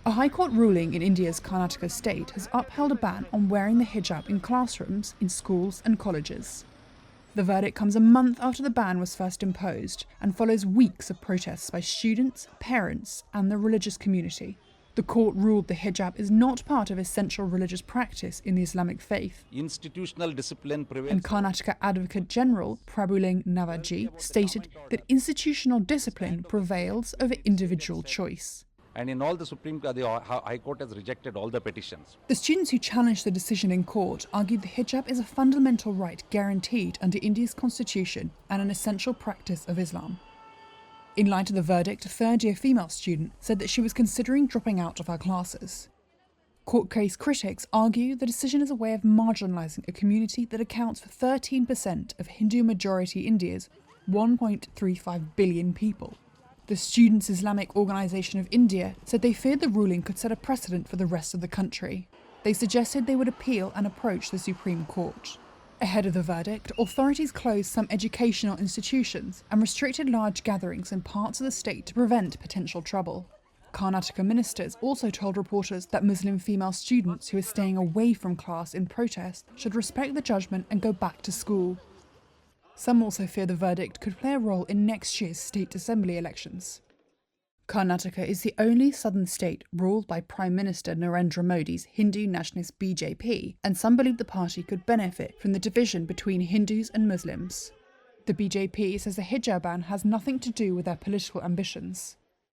A High Court ruling in India's Karnataka state has upheld a ban on wearing the hijab in classrooms, in schools and colleges. The verdict comes a month after the ban was first imposed and follows weeks of protests by students, parents and the religious community. The court ruled the hijab is not part of essential religious practice in the Islamic faith. Institutional discipline prevails. And Karnataka Advocate General Prabuling Navaji stated that institutional discipline prevails over individual choice. And in all the the High Court has rejected all the petitions. The students who challenged the decision in court argued the hijab is a fundamental right guaranteed under India's constitution and an essential practice of Islam. In light of the verdict, a third-year female student said that she was considering dropping out of her classes. Court case critics argue the decision is a way of marginalising a community that accounts for 13% of Hindu-majority India's 1.35 billion people. The Students' Islamic Organisation of India said they feared the ruling could set a precedent for the rest of the country. They suggested they would appeal and approach the Supreme Court. Ahead of the verdict, authorities closed some educational institutions and restricted large gatherings in parts of the state to prevent potential trouble. Karnataka ministers also told reporters that Muslim female students who are staying away from class in protest should respect the judgment and go back to school. Some also fear the verdict could play a role in next year's state assembly elections. Karnataka is the only southern state ruled by Prime Minister Narendra Modi's Hindu nationalist BJP, and some believe the party could benefit from the division between Hindus and Muslims. The BJP says the hijab ban has nothing to do with their political ambitions.